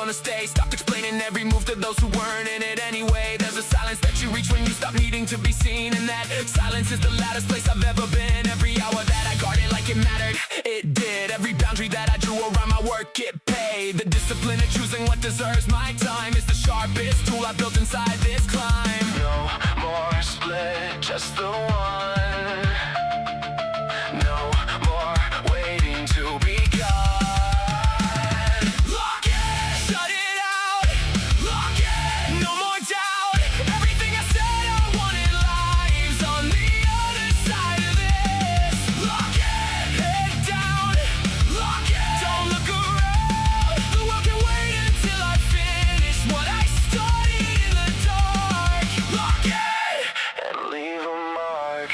gonna stay. Stopped explaining every move to those who weren't in it anyway. There's a silence that you reach when you stop needing to be seen, and that silence is the loudest place I've ever been. Every hour that I guarded like it mattered, it did. Every boundary that I drew around my work, it paid. The discipline of choosing what deserves my time is the sharpest tool I built inside this climb. No more split, just the one. No more waiting to be gone. Lock it, shut it out. Lock it, no more doubt. Everything I said I wanted lives on the other side of this. Lock it, head down. Lock it, don't look around. The world can wait until I finish what I started in the dark. Lock it And leave a mark.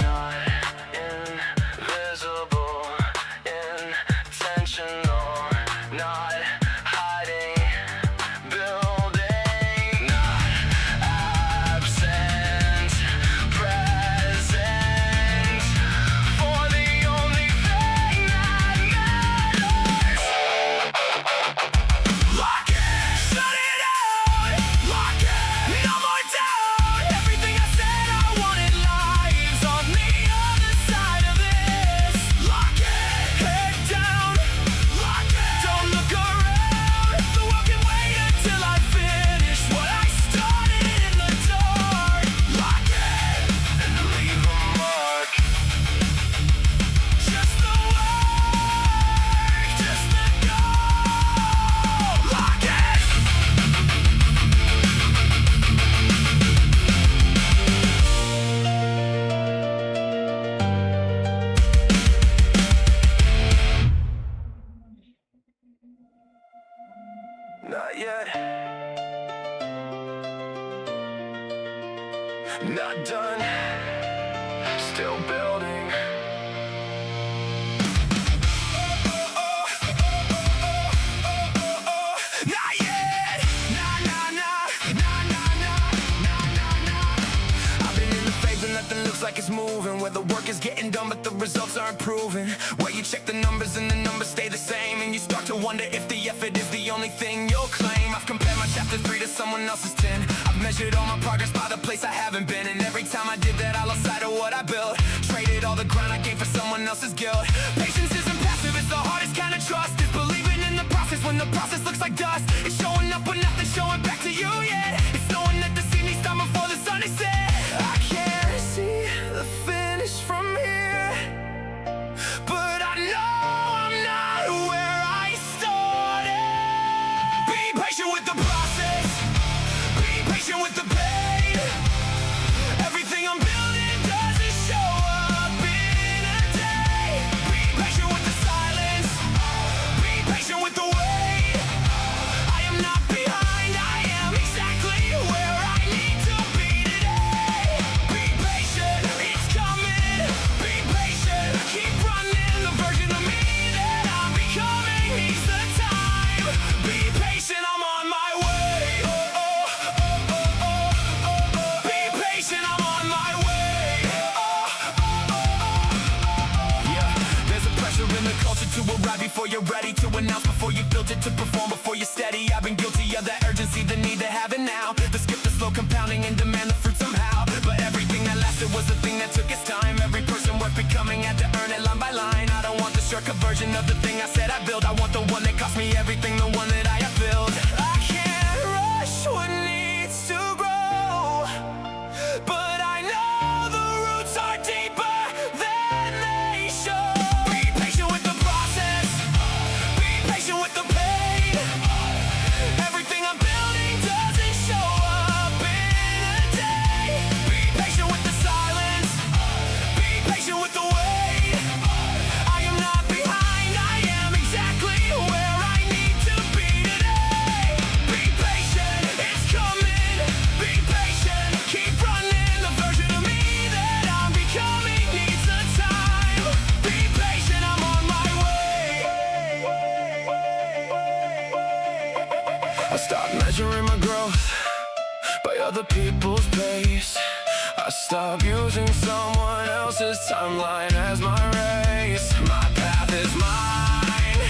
Not invisible, intentional, not hiding, building, not absent, present, for the only thing that matters. Lock it, shut it out. Lock it, no more doubt. Everything I said I wanted lives on the other side of this. Lock it, head down. Lock it, don't look around. The world can wait until I finish what I started in the dark. Lock it, And leave a mark. just the work, just the goal. Lock it. Not yet. Not done. Still building. Not yet. Nah, nah, nah. Nah, nah, nah. Nah, nah, nah. I've been in the phase when nothing looks like it's moving, where the work is getting done but the results aren't proven, where you check the numbers and the numbers stay the same, and you start to wonder if the effort is the only thing you'll claim. I've compared my chapter 3 to someone else's 10. I've measured all my progress by the place I haven't been, and every time I did that I lost sight of what I built. Traded all the ground I gained for someone else's guilt. Patience isn't passive, it's the hardest kind of trust. It's believing in the process when the process looks like dust. It's showing up when nothing's showing back to you yet. It's knowing that the scene needs time before the sun is set. I can't see the finish from here, but I know I'm not where I started. Be patient with the process. Be patient with the pain. Everything I'm building doesn't show up in a day. Be patient with the silence. Be patient with the wait. I am not behind, I am exactly where I need to be today. Be patient, it's coming. Be patient, keep running. The version of me that I'm becoming needs the time. Be patient, I'm on my way. Oh, oh, oh, oh, oh, oh, oh. Be patient, I'm on my way. Oh, oh, oh, oh. Yeah, there's a pressure in the culture to arrive before you're ready, to announce before you built it, to perform before you're steady. I've been guilty of that urgency, the need to have it now, the skip, the slow compounding and demand the fruit somehow. But everything that lasted was the thing that took its time. Every person worth becoming had to earn it line by line. I don't want the shortcut version of the thing I said I built. I want the one that cost me everything, the one that I have built. I can't rush what needs to grow, but I know the roots are deeper than they show. Be patient with the process. Be patient with the pain. Everything I'm building doesn't show up in a day. Be patient with the silence. Be patient with the wait. I am not behind, I am exactly where I need to be today. Be patient, it's coming. Be patient, keep running. The version of me that I'm becoming needs the time. Be patient, I'm on my way. I stopped measuring my growth by other people's pace. I Stop using someone else's timeline as my race. My path is mine,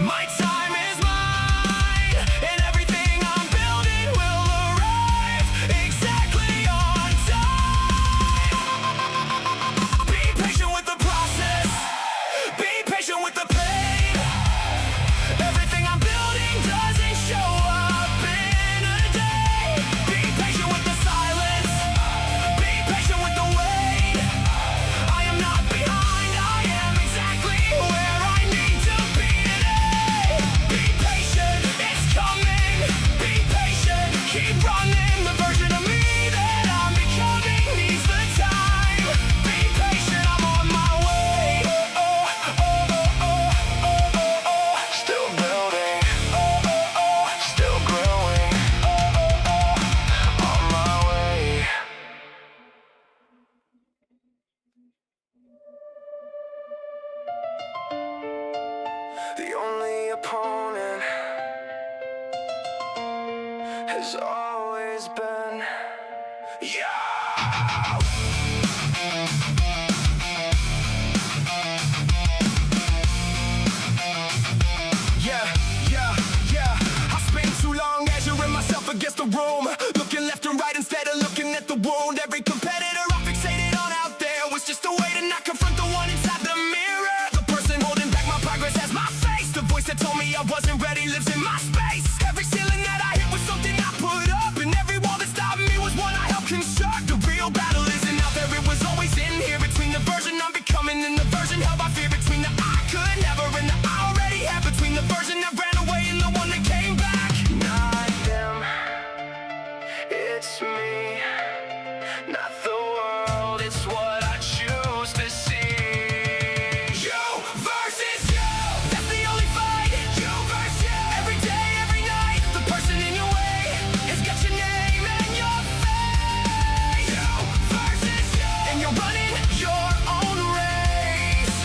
my time is mine, and everything I'm building will arrive exactly on time. Be patient with the process, be patient with the pain. Everything I'm building doesn't show up in a day. Be patient with the silence, be patient with the wait. I am not behind, I am exactly where I need to be today. Be patient, it's coming. Be patient, keep running. The version of me that I'm becoming needs the time. Be patient, I'm on my way. Still building, still growing, on my way. The only opponent has always been you. Yeah. I spent too long measuring myself against the room, looking left and right instead of looking at the wound. Every competitor I fixated on out there was just a way to not confront the one inside the mirror. The person holding back my progress has my face. The voice that told me I wasn't ready lives in my space. Every ceiling that I hit was something I put up, and every wall that stopped me was one I helped construct. The real battle isn't out there, it was always in here, between the version I'm becoming and the version held by fear, between the I could never and the I already had, between the version that ran away and the one that came back. Not them, it's me. Not the world, it's what I choose to see. You versus you, that's the only fight. You versus you, every day, every night. The person in your way has got your name and your face. You versus you, and you're running your own race.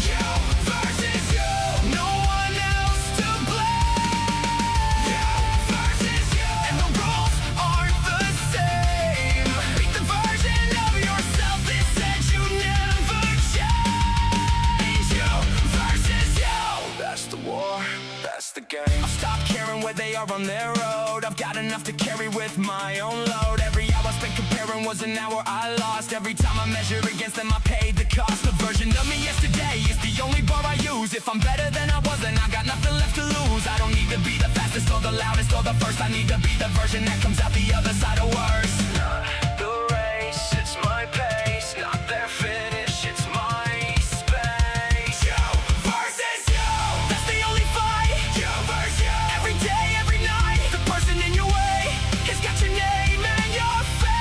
You versus you, no one else to blame. You versus you, and the rules aren't the same. Beat the version of yourself that said you never change. You versus you, that's the war, that's the game. I've stopped caring where they are on their road. I've got enough to carry with my own load. Every hour spent comparing was an hour I lost. Every time I measure against them I paid the cost. The version of me yesterday is the only bar I use. If I'm better than I was, then I got nothing left to lose. I don't need to be the fastest or the loudest or the first. I need to be the version that comes out the other side of worse. Not the race, it's my pace. Not their finish, it's my space. You versus you, that's the only fight. You versus you, every day, every night. The person in your way has got your name and your face.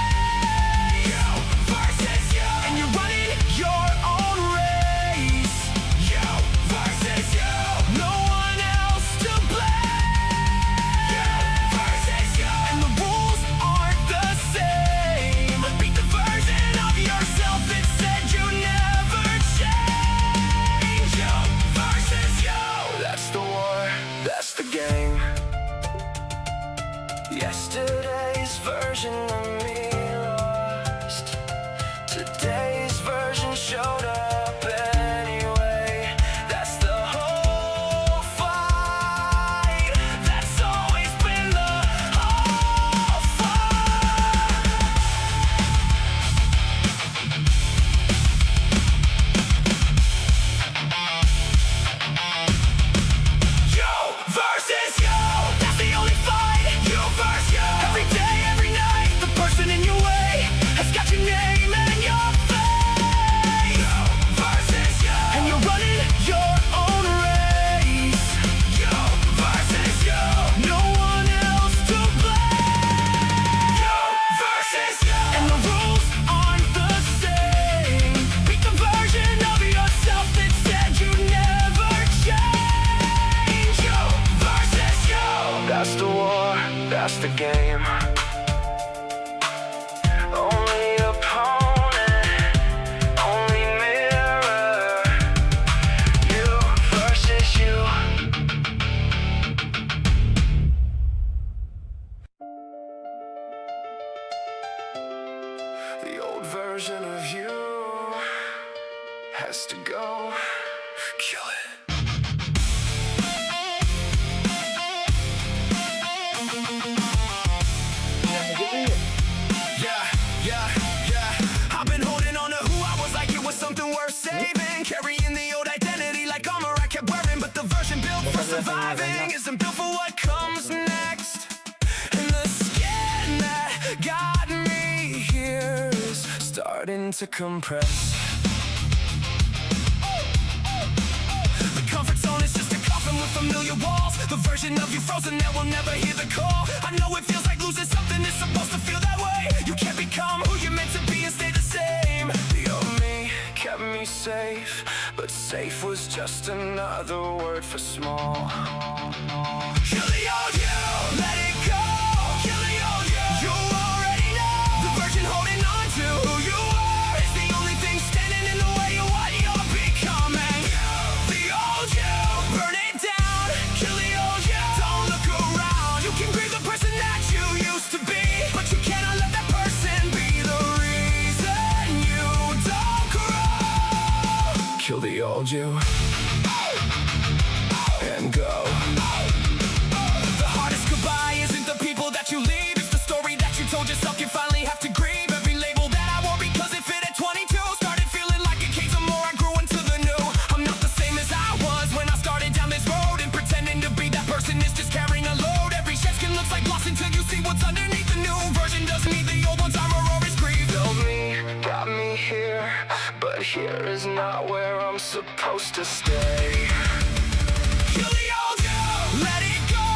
You versus you, and you're running your own race. You versus you, no one else to blame. You versus you, and the rules aren't the same. Beat the version of yourself that said you never change. You versus you, that's the war, that's the game. Yesterday's version of me lost. Today's version showed up anyway. That's the whole fight. That's always been the whole fight. You versus you, that's the only fight. You versus you, every day, every night. The person in your way has got your name and your face. You versus you, and you're running your own race. You versus you, no one else to blame. You versus you, and the rules aren't the same. Beat the version of yourself that said you never change. You versus you, that's the war, that's the game. Only opponent, only mirror. You versus you. The old version kill it. I've been holding on to who I was like it was something worth saving. Carrying the old identity like armor I kept wearing. But the version built for surviving isn't built for what comes next. And the skin that got me here is starting to compress. The comfort zone is just a coffin with familiar walls. The version of you frozen that will never hear the call. I know it feels like losing something is supposed to feel that way. You can't become who you're meant to be and stay the same. The old me kept me safe, but safe was just another word for small. Kill the old you, let it go. Kill the old you. You already know. The version holding on to who you are is the only thing standing in the way of what you're becoming. The old you, burn it down. Kill the old you. Don't look around. You can grieve the person that you used to be, but you cannot let that person be the reason you don't grow. Kill the old you and go. The hardest goodbye isn't the people that you leave. It's the story that you told yourself you finally have to grieve. Every label that I wore because it fit at 22 started feeling like it came some more. I grew into the new. I'm not the same as I was when I started down this road. And pretending to be that person is just carrying a load. Every shed skin looks like gloss until you see what's underneath. The new version doesn't need the old one's armor or his grief. Build me, got me here, but here is not where I'm supposed to stay. Kill the old you, let it go.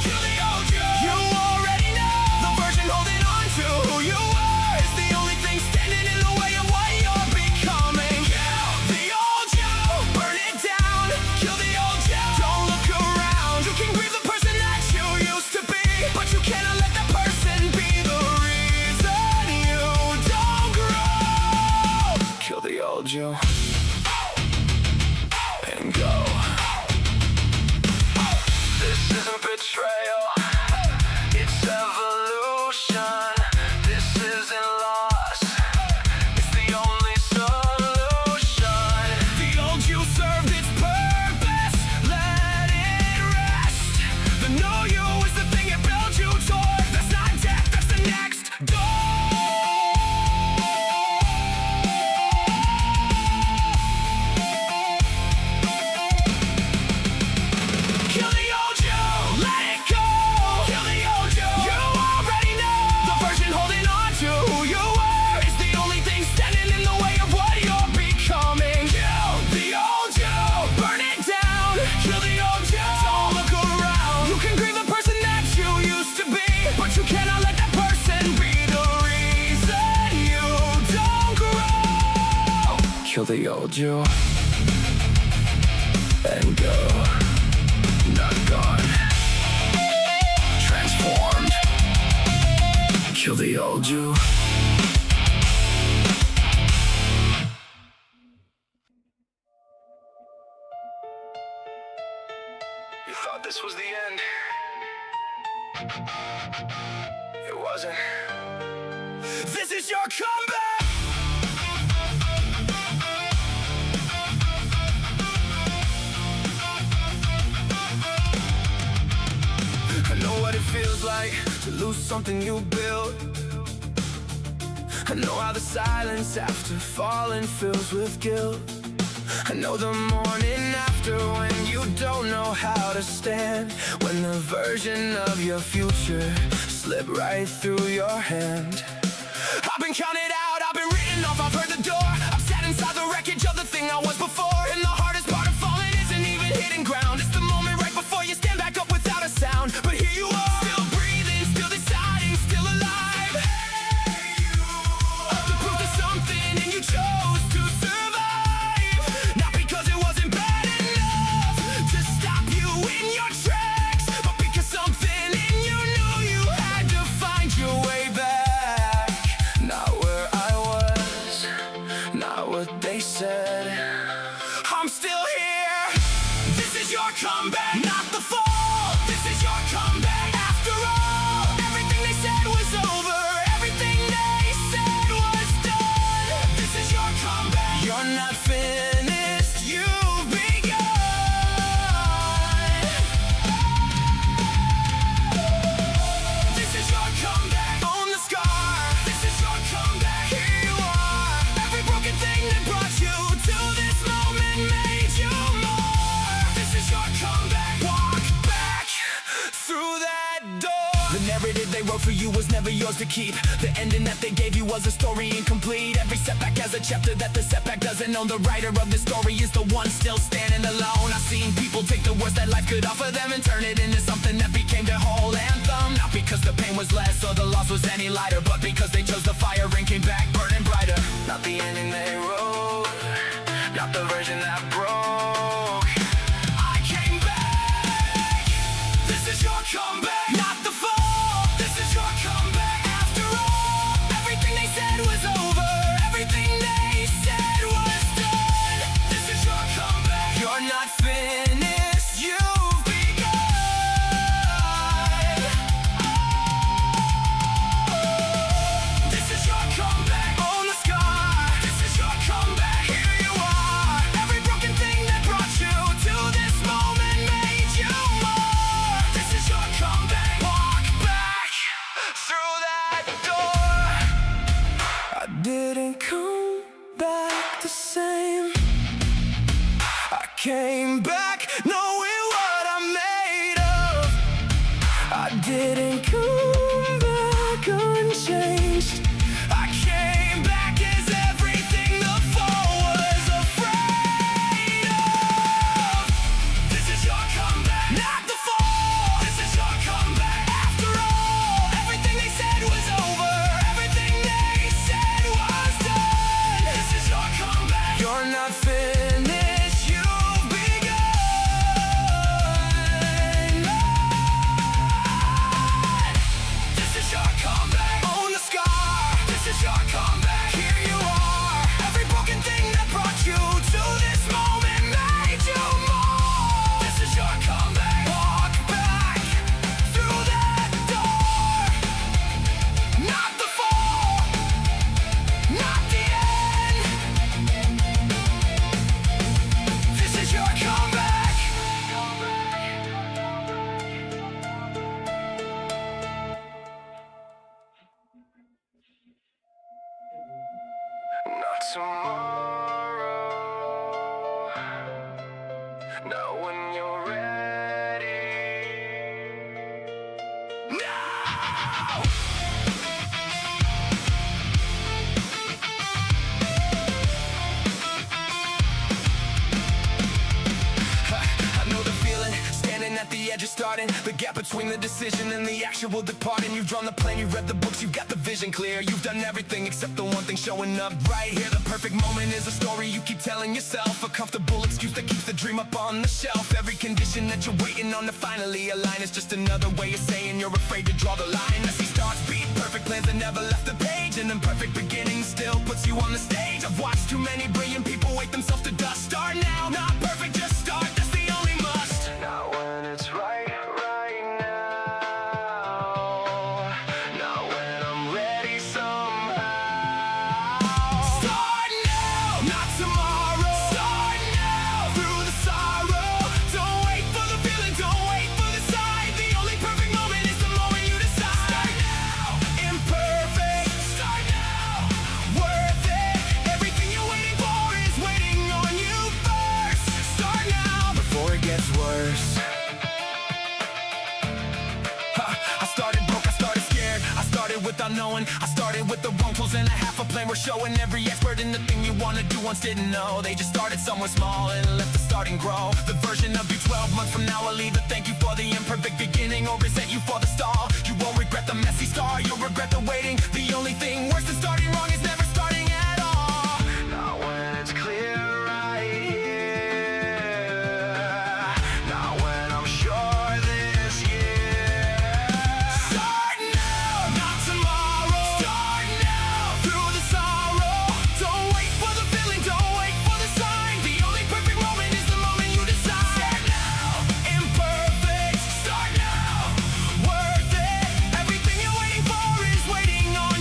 Kill the old you. You already know. The version holding on to who you were is the only thing standing in the way of what you're becoming. Kill the old you, burn it down. Kill the old you. Don't look around. You can grieve the person that you used to be, but you cannot let that person be the reason you don't grow. Kill the old you and go. This isn't betrayal, it's evolution. This isn't loss, it's the only solution. The old you served its purpose, let it rest. The new you is the thing it built you toward. That's not death, that's the next door. Kill the old you, let it go. Kill the old you. You already know. The version holding on to who you were is the only thing standing in the way of what you're becoming. Kill the old you, burn it down. Kill the old you. Don't look around. You can grieve the person that you used to be, but you cannot let that person be the reason you don't grow. Kill the old you and go. Not gone, transformed. Kill the old you. You thought this was the end. It wasn't. This is your comeback. I know what it feels like to lose something you built. I know how the silence after falling fills with guilt. I know the morning after when you don't know how to stand, when the version of your future slipped right through your hand. I've been counted out, I've been written off, I've heard the door. I've sat inside the wreckage of the thing I was before. And the hardest part of falling isn't even hitting ground. It's the moment right before you stand back up without a sound. But here you are, still breathing, still deciding, still alive. The proof to something and you chose to survive. Not because it wasn't bad enough to stop you in your tracks, but because something in you knew you had to find your way back. Not where I was, not what they said. I'm still here. This is your comeback, not the fall. This is your comeback. After all, everything they said was over. Everything they said was done. This is your comeback. You're not finished, you've begun. for you was never yours to keep. The ending that they gave you was a story incomplete. Every setback has a chapter that the setback doesn't own. The writer of the story is the one still standing alone. I've seen people take the worst that life could offer them and turn it into something that became their whole anthem. Not because the pain was less or the loss was any lighter, but because they chose the fire and came back burning brighter. Not the ending they wrote, not the version that broke. I came back. This is your comeback, not the fall. This is your comeback. After all, everything they said was over. Everything they said was done. This is your comeback. You're not finished, you've begun. This is your comeback. Own the scar. This is your comeback. Here you are. Every broken thing that brought you to this moment made you more. This is your comeback. Walk back through that door. I didn't come back the same. I came back knowing what I'm made of. I didn't come back unchanged. I came back as everything the fall was afraid of. This is your comeback, not the fall. This is your comeback. After all, everything they said was over. Everything they said was done. This is your comeback. You're not finished, you've begun. This is your comeback. Own the scar. This is your comeback. Here you are. Every broken thing that brought you to this moment made you more. This is your comeback. Walk back through that door. Not the fall, not the end. This is your comeback. Not tomorrow, not when you're ready. Now! I know the feeling, standing at the edge of starting. The gap between the decision and the actual departing. You've drawn the plan, you've read the books, you've got the vision clear. You've done everything except the one thing showing up right here. The perfect moment is a story you keep telling yourself. A comfortable excuse that keeps the dream up on the shelf. Every condition that you're waiting on to finally align is just another way of saying you're afraid to draw the line. Messy starts beat perfect plans that never left the page. An imperfect beginning still puts you on the stage. I've watched too many brilliant people wake themselves to dust. Start now, not perfect, just start, that's the only must. Not when it's right now. Not when I'm ready somehow. Start now, not tomorrow. Start now, through the sorrow. Don't wait for the feeling, don't wait for the sign. The only perfect moment is the moment you decide. Start now, imperfect. Start now, worth it. Everything you're waiting for is waiting on you first. Start now, before it gets worse. I started broke, I started scared, I started without knowing. I started with the wrong tools and a half a plan. We're showing every expert in the thing you wanna do once didn't know. They just started somewhere small and let the starting grow. The version of you 12 months from now will either thank you for the imperfect beginning or resent you for the stall. You won't regret the messy start, you'll regret the waiting. The only thing worse than starting wrong is never starting at all. Not when it's clear right here. Not when I'm sure this year. Start now, not tomorrow. Start now, through the sorrow. Don't wait for the feeling, don't wait for the sign. The only perfect moment is the moment you decide. Start now, imperfect. Start now, worth it. Everything you're waiting for is waiting on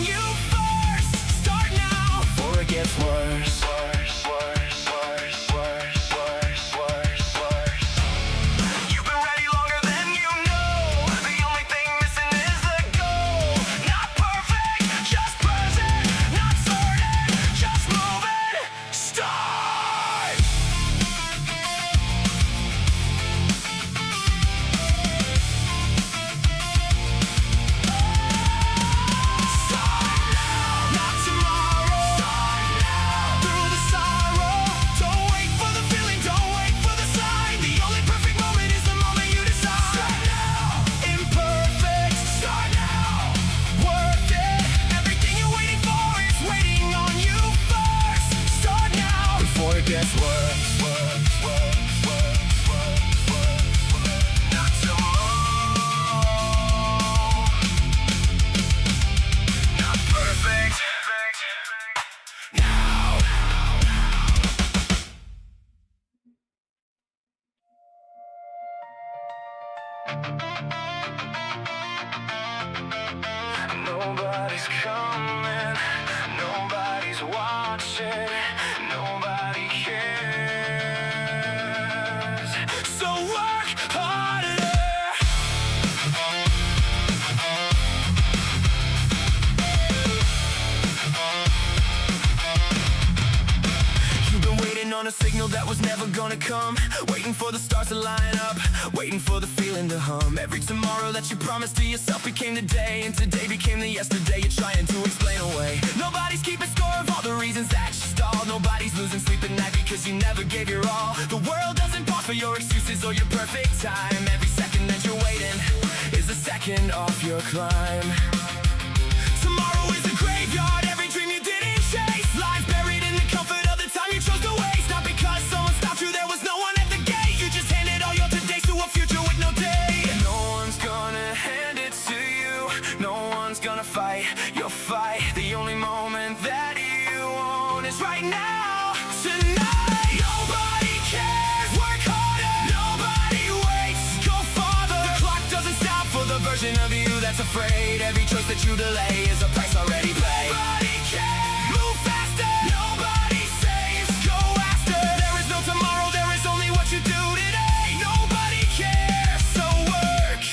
Nobody's coming, nobody's watching, nobody cares. So work harder. You've been waiting on a signal that was never gonna come, waiting for the stars to line up, waiting for the feeling to hum. Every tomorrow that you promised to yourself became the day, and today became the yesterday you're trying to explain away. Nobody's keeping score of all the reasons that you stalled. Nobody's losing sleep at night because you never gave your all. The world doesn't pause for your excuses or your perfect time. Every second that you're waiting is a second off your climb. Tomorrow is a graveyard, every dream you didn't chase lies buried in the comfort of the time you chose to waste. Not because someone stopped you, there was no one at the gate. You just handed all your todays to a future with no day. And no one's gonna hand it to you, no one's gonna fight your fight. The only moment that you own is right now, tonight. Nobody cares, work harder. Nobody waits, go farther. The clock doesn't stop for the version of you that's afraid. Every choice that you delay is a price already paid. Nobody cares, move faster. Nobody saves, go after. There is no tomorrow, there is only what you do today. Nobody cares, so work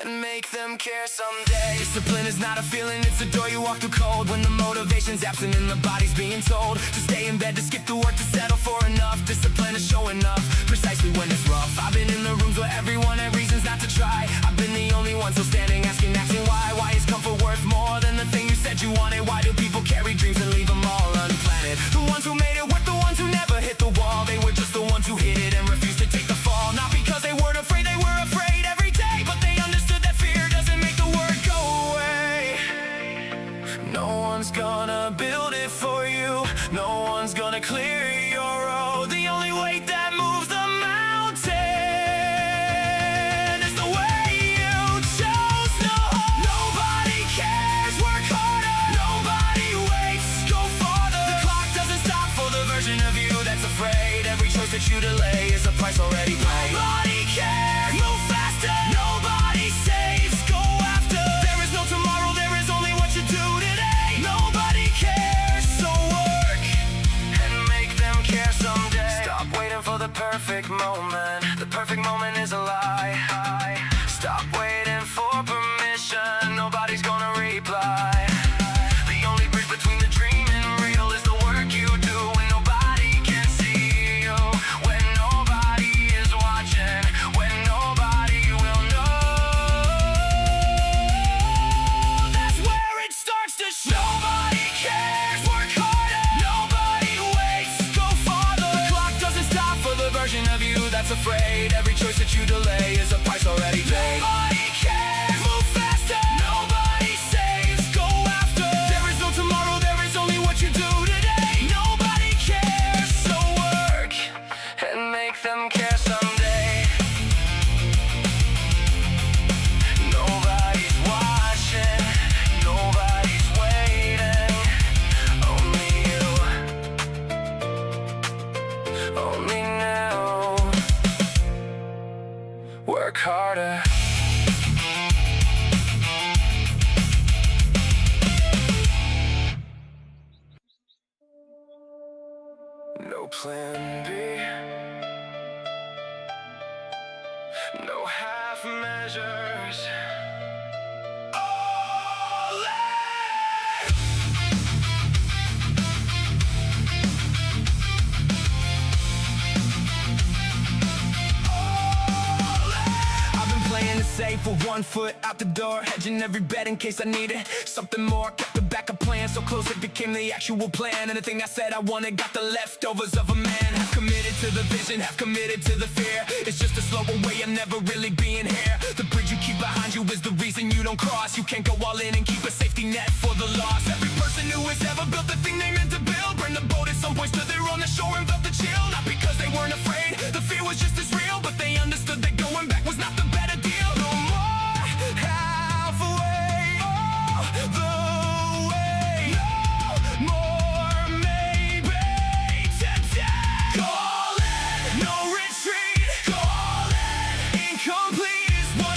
and make them care someday. Discipline is not a feeling, it's a door you walk through cold. When the motivation's absent and the body's being told to stay in bed, to skip the work, to settle for enough. Discipline is showing up precisely when it's rough. I've been in the rooms where everyone had reasons not to try. I've been the only one still standing, asking why. Why is comfort worth more than the thing you said you wanted? Why do people carry dreams and leave them all unplanted? The ones who made it weren't the ones who never hit the wall. They were just the ones who hit it and refused to take the fall. Not because they weren't afraid, they were afraid every day, but they understood that fear doesn't make the word go away. No one's gonna build it for you, no one's gonna clear your road. The only weight that moves the mountain is the way you chose. No, nobody cares, work harder. Nobody waits, go farther. The clock doesn't stop for the version of you that's afraid. Every choice that you delay is a price already paid. Nobody cares, move faster. Nobody saves, go after. There is no tomorrow, there is only what you do today. Nobody cares, so work and make them care someday. Stop waiting for the perfect moment. The perfect moment is a lie. Stop waiting for permission, nobody's gonna reply. The only bridge between the dream and real is the work you do when nobody can see you, when nobody is watching, when nobody will know. That's where it starts to show. Nobody cares, work harder. Nobody waits, go farther. The clock doesn't stop for the version of you that's afraid. Every choice that you delay is a price already paid. Nobody cares, move faster. Nobody saves, go after. There is no tomorrow, there is only what you do today. Nobody cares, so work and make them care someday. Nobody's watching, nobody's waiting. Only you, only now. Work harder. No plan B, no half measures. All in. I've been playing it safe with one foot out the door, hedging every bet in case I need it. Something more, kept the backup plan so close it became the actual plan. And the thing I said I wanted got the leftovers of a man. Have committed to the vision, have committed to the fear. It's just a slower way of never really being here. The bridge you keep behind you is the reason you don't cross. You can't go all in and keep a safety net for the loss. Every person who has ever built the thing they meant to build, bring the boat at some point, stood there on the shore and felt the chill. Not because they weren't afraid, the fear was just as real, but they understood that going back was not the better deal. No more halfway, all the way. No more maybe today. Go all in, no retreat. Go all in, incomplete is what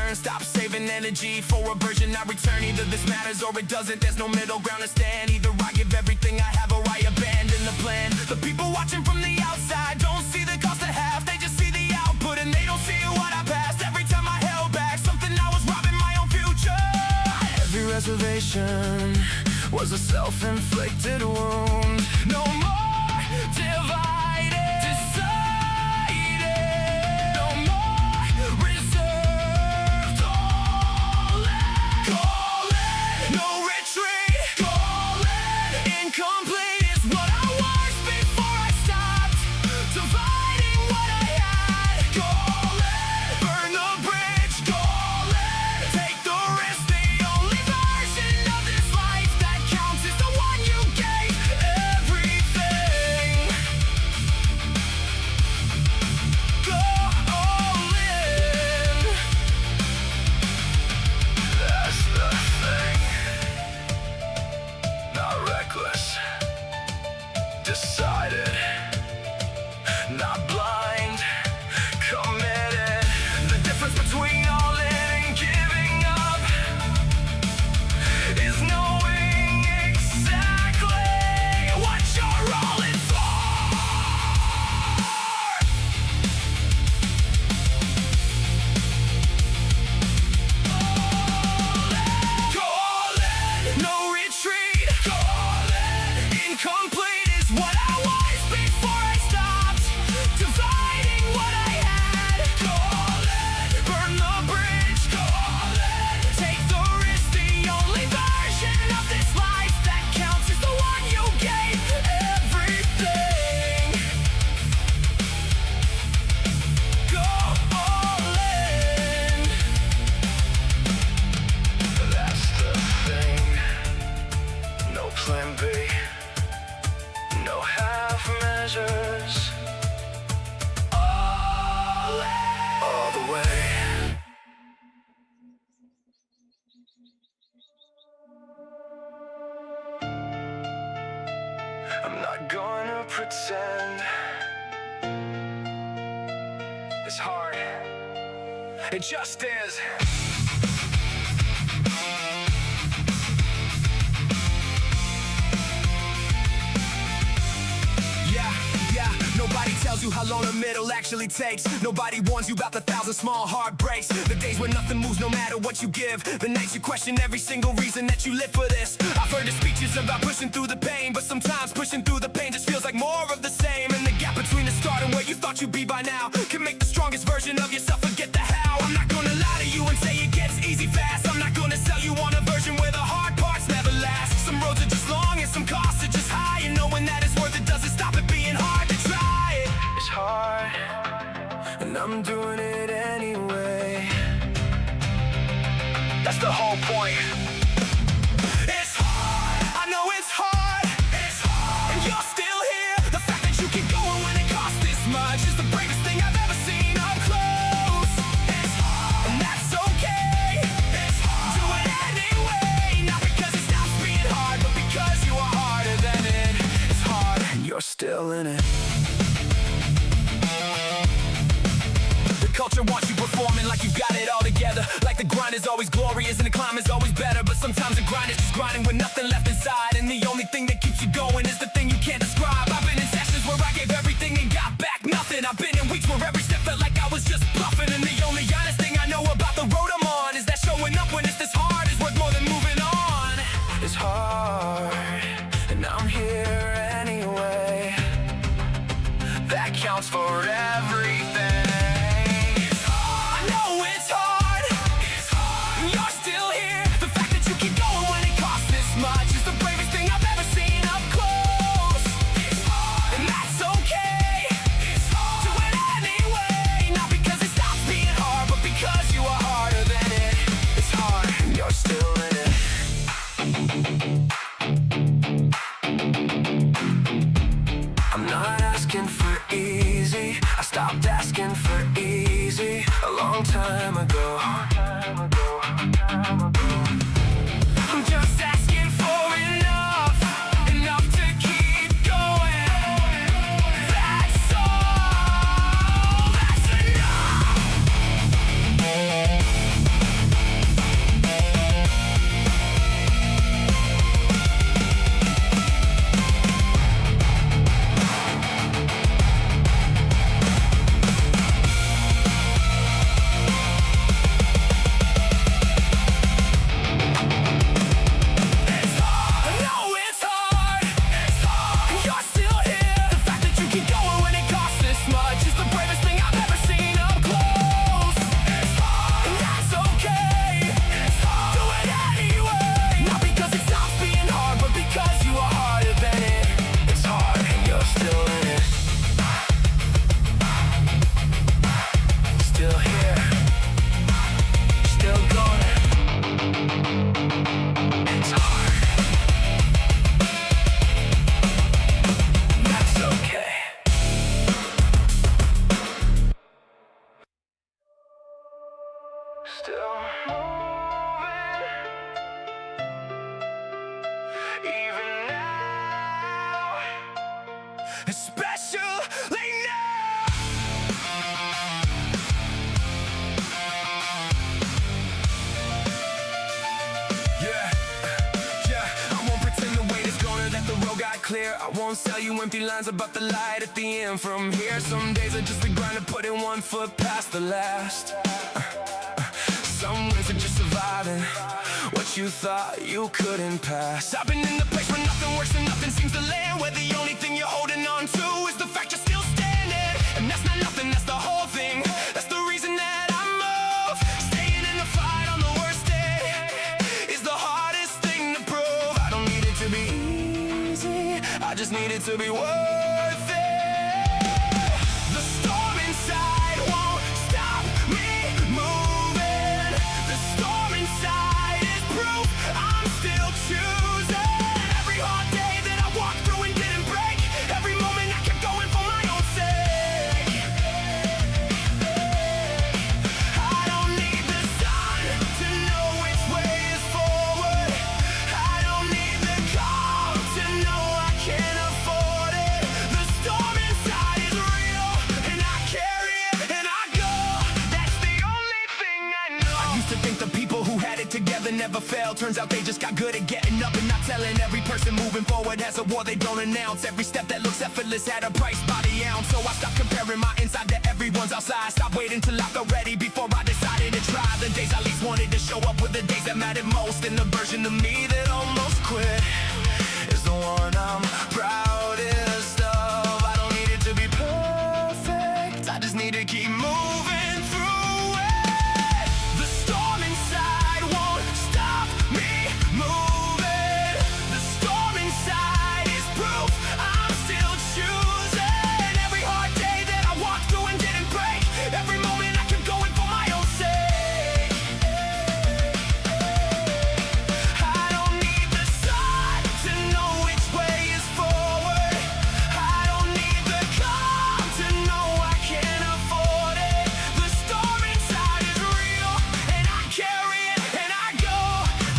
learn. Stop saving energy for a version I return. Either this matters or it doesn't. There's no middle ground to stand. Either I give everything I have or I abandon the plan. The people watching from the outside don't see the cost of half. They just see the output and they don't see what I passed. Every time I held back something, I was robbing my own future. Every reservation was a self-inflicted wound. No more divided, decided. No more reserved. Call it, no retreat. Call it, incomplete is what I was before I stopped dividing what I had. Call it, burn the bridge. Call it, take the risk. The only version of this life that counts is the one you gave everything. Go all in. That's the thing. Not reckless, decided, not blind, committed. The difference between all in and giving up is knowing exactly what you're all in for. Call it, no retreat. Call it, incomplete is what I was before I stopped dividing what I had. Call it, burn the bridge. Call it, take the risk. The only version of this life that counts is the one you gave everything. Go all in. That's the thing. No plan B, no half measures. All the way. I'm not gonna pretend. It's hard. It just is. Yeah, nobody tells you how long the middle actually takes. Nobody warns you about the 1,000 small heartbreaks. The days when nothing moves no matter what you give. The nights you question every single reason that you live for this. I've heard the speeches about pushing through the pain, but sometimes pushing through the pain just feels like more of the same. And the gap between the start and where you thought you'd be by now can make the strongest version of yourself forget the how. I'm not gonna lie to you and say it gets easy fast. I'm not gonna sell you on a version where the hard parts never last. Some roads are just long and some costs are just high. And knowing that it's worth it doesn't stop it being hard to try it. It's hard, and I'm doing it anyway. That's the whole point. It's hard, I know it's hard. It's hard, and you're still here. The fact that you keep going when it costs this much is the bravest thing I've ever seen up close. It's hard, and that's okay. It's hard, do it anyway. Not because it stops being hard, but because you are harder than it. It's hard, and you're still in it. The culture wants you performing like you've got it all together. Like the grind is always glorious and the climb is always better. But sometimes the grind is just grinding with nothing left inside. And the only thing that keeps you going is the thing you can't describe. I've been in sessions where I gave everything and got back nothing. I've been in weeks where every step felt like I was just bluffing. And the only honest thing I know about the road I'm on is that showing up when it's this hard is worth more than moving on. It's hard, and I'm here anyway. That counts for everything. I know it's hard. It's hard. You're still here. The fact that you keep going when it costs this much is the bravest thing I've ever seen up close. It's hard, and that's okay. It's hard, do it anyway. Not because it stops being hard, but because you are harder than it. It's hard, and you're still in it. I'm not asking for easy. I stopped asking for easy a long time ago. I'm just asking for enough, enough to keep going. That's all, that's enough. Still moving, even now, especially now. Yeah, I won't pretend the wait is gone or that the road got clear. I won't sell you empty lines about the light at the end. From here, some days are just a grind to putting one foot past the last. Some wins are just surviving what you thought you couldn't pass. I've been in the place where nothing works and nothing seems to land, where the only thing you're holding on to is the fact you're still standing. And that's not nothing, that's the whole thing. That's the reason that I move. Staying in the fight on the worst day is the hardest thing to prove. I don't need it to be easy, I just need it to be worth it. The storm inside won't stop me moving. The storm inside is proof I'm still choosing. Every hard day that I walked through and didn't break, every moment I kept going for my own sake. I don't need the sun to know which way is forward. I don't need the calm to know I can't afford it. The storm inside is real, and I carry it, and I go. That's the only thing I know. I used to think the people who had it together never failed. Turns out they just got good at getting up and not telling. Every person moving forward has a war they don't announce. Every step that looks effortless had a price by the ounce. So I stopped comparing my inside to everyone's outside. Stop waiting till I felt ready before I decided to try. The days I least wanted to show up were the days that mattered most. And the version of me that almost quit is the one I'm proudest of. I don't need it to be perfect, I just need to keep moving through it. The storm inside won't stop me moving. The storm inside is proof I'm still choosing. Every hard day that I walked through and didn't break, every moment I kept going for my own sake. I don't need the sun to know which way is forward. I don't need the calm to know I can't afford it. The storm inside is real, and I carry it, and I go.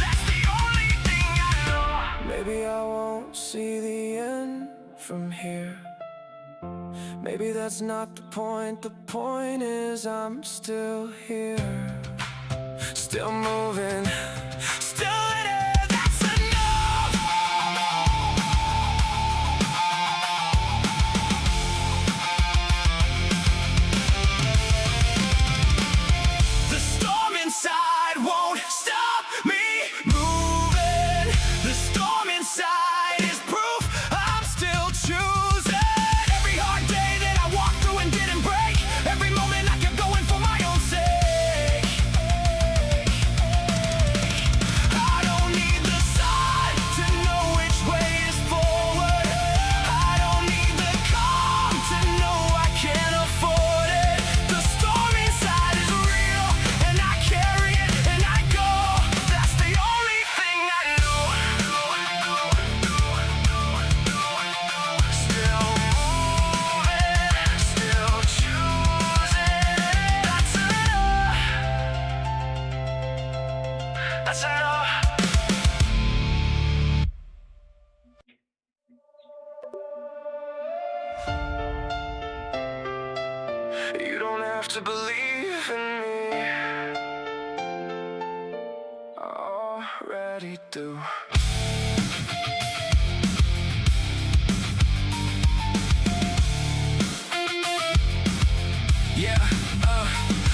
That's the only thing I know. Maybe I won't see the end from here. Maybe that's not the point. The point is I'm still here, still moving, still in it. That's enough. The storm inside won't stop me moving. The storm inside is proof I'm still choosing. Every hard day that I walked through and didn't break, every moment I kept going for my own sake. I don't need the sun to know which way is forward. I don't need the calm to know I can't afford it. The storm inside is real, and I carry it, and I go. That's the only thing I know. Still moving, still choosing. That's enough. That's enough. You don't have to believe in me, I already do. Yeah,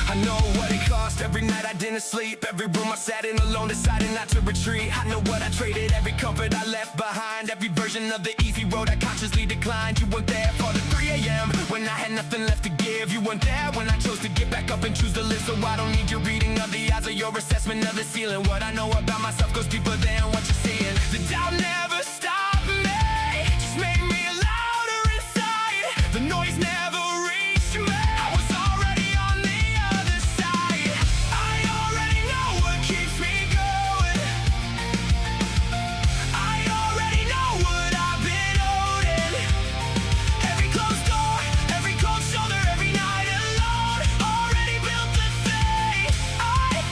I know what it cost. Every night I didn't sleep, every room I sat in alone, deciding not to retreat. I know what I traded, every comfort I left behind, every version of the easy road I consciously declined. You weren't there for the 3 a.m. when I had nothing left to give. You weren't there when I chose to get back up and choose to live. So I don't need your reading of the odds or your assessment of the ceiling. What I know about myself goes deeper than what you're seeing. The doubt never stopped me, just made me louder inside. The noise never reached me, I was already on the other side. I already know what keeps me going. I already know what I've been holding. Every closed door, every cold shoulder, every night alone already built the thing I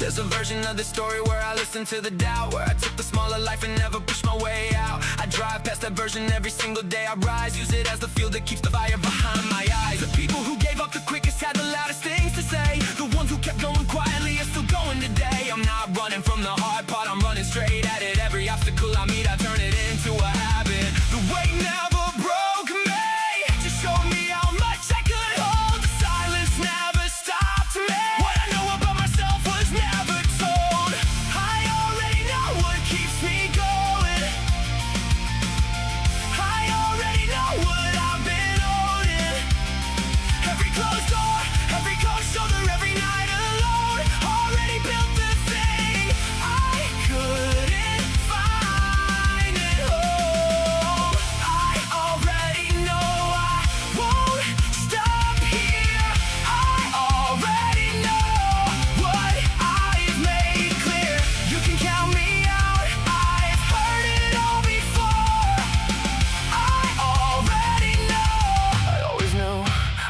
There's a version of this story where I listen to the doubt, where I took the smaller life and never pushed my way out. I drive past that version every single day I rise, use it as the fuel that keeps the fire behind my eyes. The people who gave up the quickest had the loudest things to say. The ones who kept going quietly are still going today. I'm not running from the hard part, I'm running straight at it. Every obstacle I meet, I turn it into a habit. The weight never broke me, just showed me how much I could hold. The silence never stopped me. What I know about myself was never told. I already know what keeps me going. I already know what I've been holding. Every closed door, every cold shoulder, every night alone, already built the thing I couldn't find at home. I already know I won't stop here. I already know what I've made clear. You can count me out, I've heard it all before. I already know. I always knew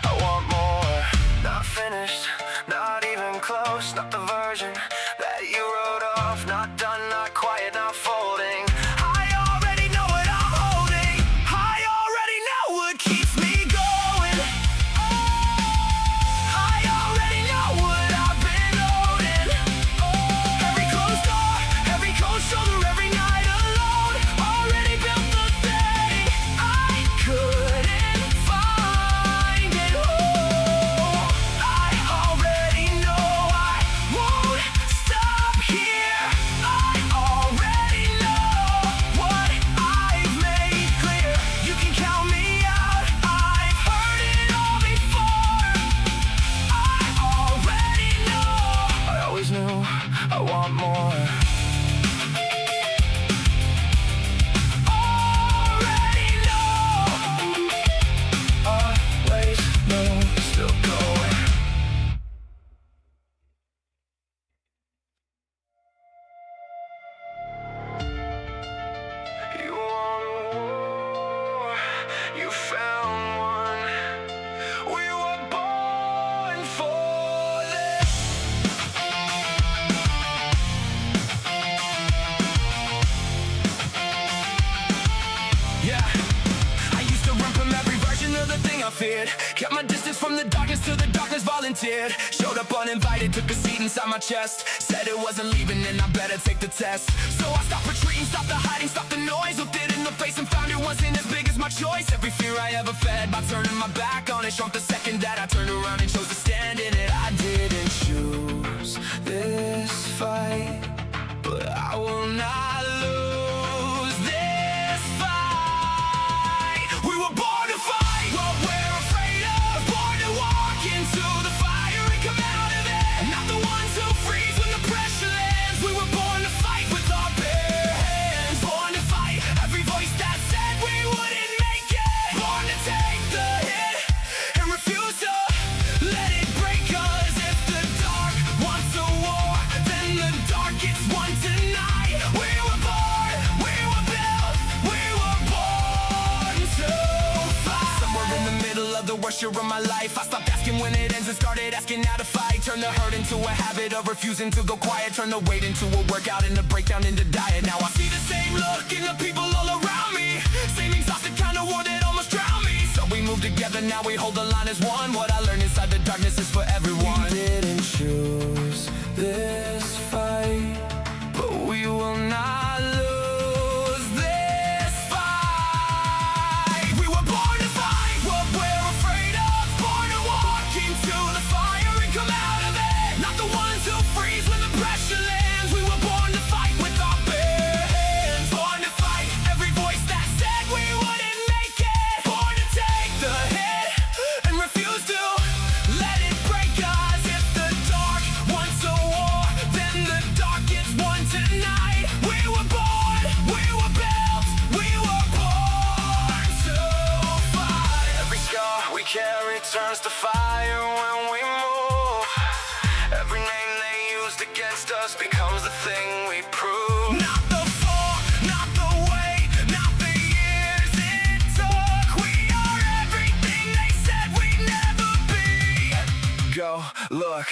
I want more. Not finished, not even close. Not the version that you wrote off. Not done, not quiet, not folding. I already know what I'm holding. I already know what keeps me going. I already know what I've been holding. Every closed door, every cold shoulder, every night alone, already built the thing I couldn't find at home. I already know I won't stop here. I already know what I've made clear. You can count me out, I've heard it all before. I already know. I always knew I want more. Already know. Always know. Still going. You want a war, you found one. We were born for this. Yeah, I used to run from every version of the thing I feared. Kept my distance from the darkness till the darkness volunteered. Showed up uninvited, took a seat inside my chest. Said it wasn't leaving and I better take the test. So I stopped retreating, stopped the hiding, stopped the noise. Looked it in the face and found it wasn't as big as my choice. Every fear I ever fed by turning my back on it shrunk the second that I turned around and chose to stand in it. I didn't choose this fight, but I will not lose this fight. We were born to fight what we're afraid of. Born to walk into the fire and come out of it. Not the ones who freeze when the pressure lands. We were born to fight with our bare hands. Born to fight every voice that said we wouldn't make it. Born to take the hit and refuse to let it break us. If the dark wants a war, then the dark gets one tonight. We were born, we were built, we were born to fight. Somewhere in the middle of the worst year of my life, I stopped asking when it ends and started asking how to fight. Turned the hurt into a habit of refusing to go quiet. Turned the weight into a workout and the breakdown into diet. Now I see the same look in the people all around me. Same exhausted kind of war that almost drowned me. So we move together, now we hold the line as one. What I learned inside the darkness is for everyone. We didn't choose this fight, but we will not lose this fight. We were born to fight what we're afraid of. Born to walk into the fire and come out of it. Not the ones who freeze when the pressure lands. We were born to fight with our bare hands. Born to fight every voice that said we wouldn't make it. Born to take the hit and refuse to let it break us. If the dark wants a war, then the dark gets one tonight. We were born, we were built, we were born to fight. Every scar we carry turns to fire when we move. Every name they used against us becomes the thing we prove. Not the fall, not the way, not the years it took. We are everything they said we'd never be. Go, look.